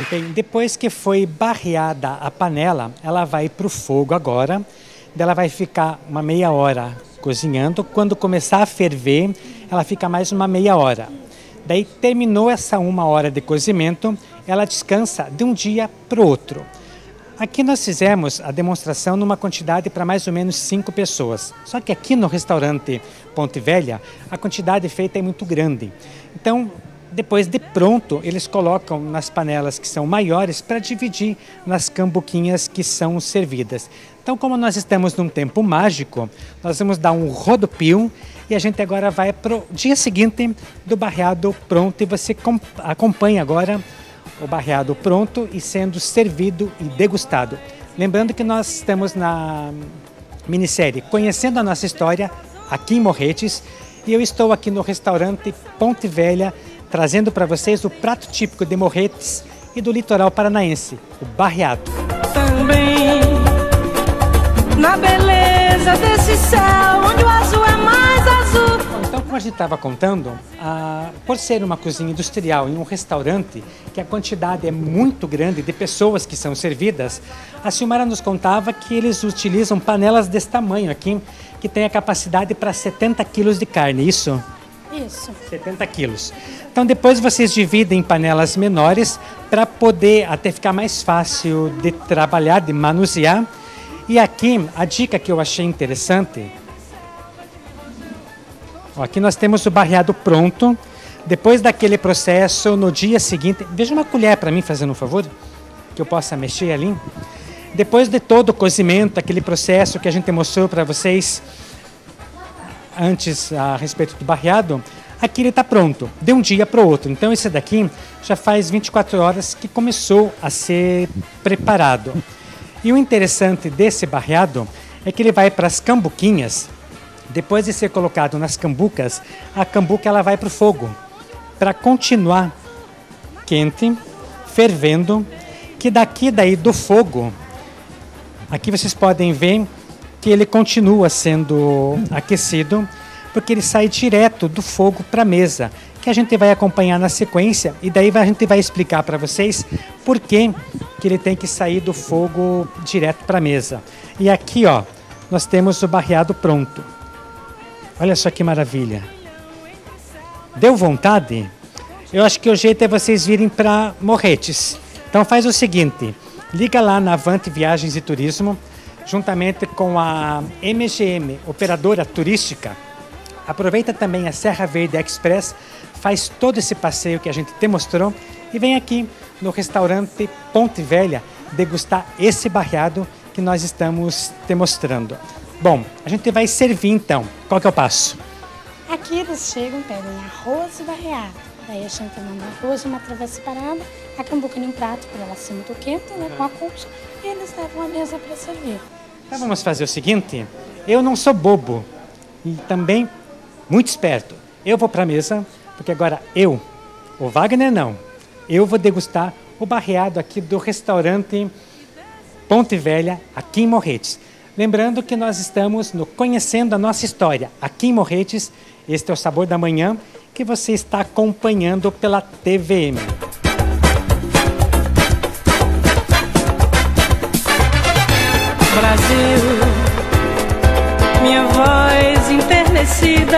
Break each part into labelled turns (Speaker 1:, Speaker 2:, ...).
Speaker 1: Bem, depois que foi barreada a panela, ela vai para o fogo agora. Ela vai ficar uma meia hora cozinhando. Quando começar a ferver, ela fica mais uma meia hora. Daí terminou essa uma hora de cozimento, ela descansa de um dia para o outro. Aqui nós fizemos a demonstração numa quantidade para mais ou menos 5 pessoas. Só que aqui no restaurante Ponte Velha, a quantidade feita é muito grande. Então, depois de pronto, eles colocam nas panelas que são maiores para dividir nas cambuquinhas que são servidas. Então, como nós estamos num tempo mágico, nós vamos dar um rodopio e a gente agora vai para o dia seguinte do barreado pronto e você acompanha agora o barreado pronto e sendo servido e degustado. Lembrando que nós estamos na minissérie Conhecendo a Nossa História, aqui em Morretes, e eu estou aqui no restaurante Ponte Velha, trazendo para vocês o prato típico de Morretes e do litoral paranaense, o barreado.
Speaker 2: Também na beleza desse céu, onde o azul é mais azul.
Speaker 1: Então, como a gente estava contando, por ser uma cozinha industrial em um restaurante, que a quantidade é muito grande de pessoas que são servidas, a Silmara nos contava que eles utilizam panelas desse tamanho aqui, que tem a capacidade para 70 quilos de carne, isso?
Speaker 3: Isso.
Speaker 1: 70 quilos. Então depois vocês dividem em panelas menores para poder até ficar mais fácil de trabalhar, de manusear. E aqui a dica que eu achei interessante, aqui nós temos o barreado pronto. Depois daquele processo, no dia seguinte, veja uma colher para mim, fazendo um favor, que eu possa mexer ali. Depois de todo o cozimento, aquele processo que a gente mostrou para vocês antes a respeito do barreado, aqui ele está pronto, de um dia para o outro. Então esse daqui já faz 24 horas que começou a ser preparado. E o interessante desse barreado é que ele vai para as cambuquinhas. Depois de ser colocado nas cambucas, a cambuca ela vai para o fogo, para continuar quente, fervendo, que daí do fogo, aqui vocês podem ver que ele continua sendo aquecido, porque ele sai direto do fogo para a mesa, que a gente vai acompanhar na sequência, e daí a gente vai explicar para vocês por que ele tem que sair do fogo direto para a mesa. E aqui, ó, nós temos o barreado pronto. Olha só que maravilha. Deu vontade? Eu acho que o jeito é vocês virem para Morretes. Então faz o seguinte, liga lá na Avante Viagens e Turismo, juntamente com a MGM, operadora turística. Aproveita também a Serra Verde Express, faz todo esse passeio que a gente te mostrou e vem aqui no restaurante Ponte Velha degustar esse barreado que nós estamos te mostrando. Bom, a gente vai servir então. Qual que é o passo?
Speaker 3: Aqui eles chegam, pedem arroz e barreado. Daí a gente manda arroz numa travessa separada, a cambuca em um prato para ela ser muito quente, né, com a concha, e eles levam a mesa para servir.
Speaker 1: Então vamos fazer o seguinte, eu não sou bobo e também muito esperto. Eu vou para a mesa, porque agora o Wagner não, eu vou degustar o barreado aqui do restaurante Ponte Velha, aqui em Morretes. Lembrando que nós estamos no Conhecendo a Nossa História, aqui em Morretes. Este é o Sabor da Manhã, que você está acompanhando pela TVM.
Speaker 2: Brasil, minha voz enternecida.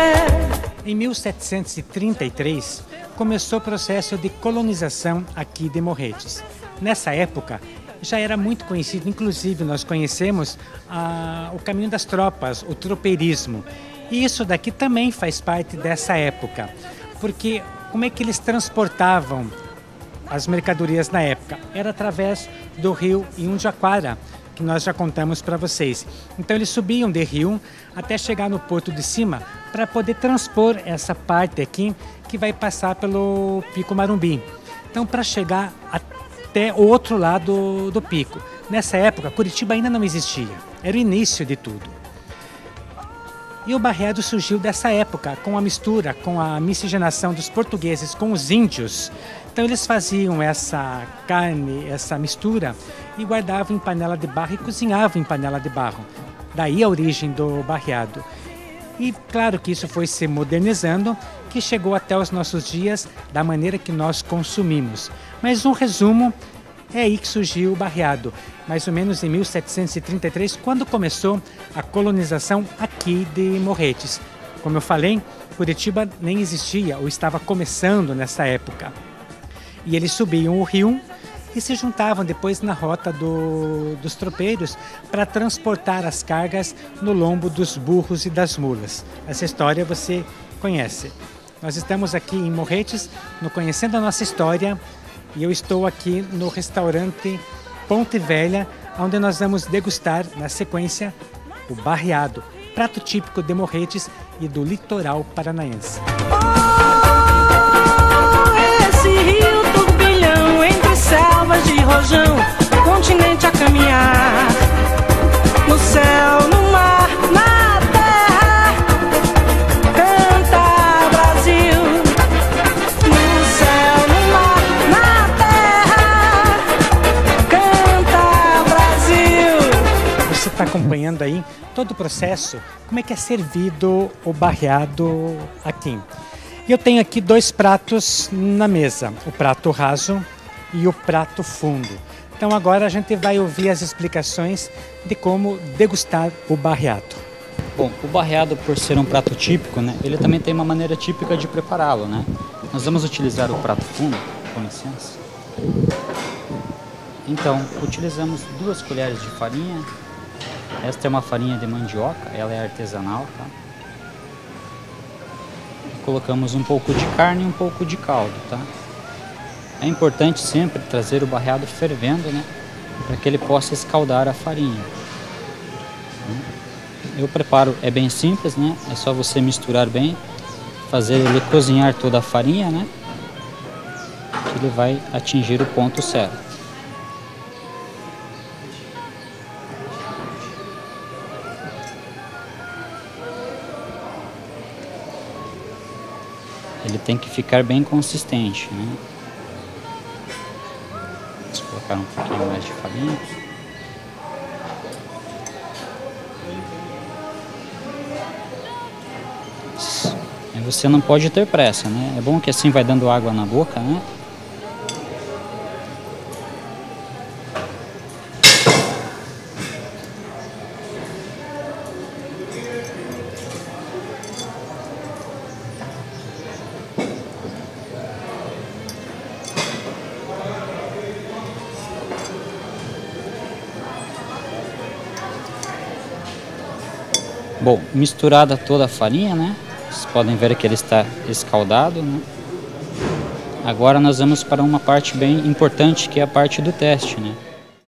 Speaker 1: Em 1733, começou o processo de colonização aqui de Morretes. Nessa época, já era muito conhecido, inclusive nós conhecemos o caminho das tropas, o tropeirismo. E isso daqui também faz parte dessa época, porque como é que eles transportavam as mercadorias na época? Era através do rio Inhaquara, que nós já contamos para vocês. Então eles subiam de rio até chegar no Porto de Cima para poder transpor essa parte aqui que vai passar pelo Pico Marumbi. Então para chegar até o outro lado do pico. Nessa época, Curitiba ainda não existia, era o início de tudo. E o barreado surgiu dessa época, com a mistura, com a miscigenação dos portugueses com os índios. Então eles faziam essa carne, essa mistura, e guardavam em panela de barro e cozinhavam em panela de barro. Daí a origem do barreado. E claro que isso foi se modernizando, que chegou até os nossos dias da maneira que nós consumimos. Mas um resumo, é aí que surgiu o barreado, mais ou menos em 1733, quando começou a colonização aqui de Morretes. Como eu falei, Curitiba nem existia ou estava começando nessa época. E eles subiam o rio e se juntavam depois na rota dos tropeiros para transportar as cargas no lombo dos burros e das mulas. Essa história você conhece. Nós estamos aqui em Morretes, no Conhecendo a Nossa História, e eu estou aqui no restaurante Ponte Velha, onde nós vamos degustar, na sequência, o barreado, prato típico de Morretes e do litoral paranaense.
Speaker 2: Esse rio turbilhão entre selvas de rojão, continente a caminhar, no céu, no mar, na terra, canta Brasil. No céu, no mar, na terra, canta Brasil.
Speaker 1: Você está acompanhando aí todo o processo, como é que é servido o barreado aqui. E eu tenho aqui dois pratos na mesa, o prato raso e o prato fundo. Então agora a gente vai ouvir as explicações de como degustar o barreado.
Speaker 4: Bom, o barreado, por ser um prato típico, né, ele também tem uma maneira típica de prepará-lo, né? Nós vamos utilizar o prato fundo, com licença. Então, utilizamos 2 colheres de farinha. Esta é uma farinha de mandioca, ela é artesanal, tá? Colocamos um pouco de carne e um pouco de caldo, tá? É importante sempre trazer o barreado fervendo, né? Para que ele possa escaldar a farinha. Eu preparo, é bem simples, né? É só você misturar bem, fazer ele cozinhar toda a farinha, né? Que ele vai atingir o ponto certo. Ele tem que ficar bem consistente, né? Vamos colocar um pouquinho mais de farinha. E você não pode ter pressa, né? É bom que assim vai dando água na boca, né? Bom, misturada toda a farinha, né? Vocês podem ver que ele está escaldado, né? Agora nós vamos para uma parte bem importante, que é a parte do teste, né?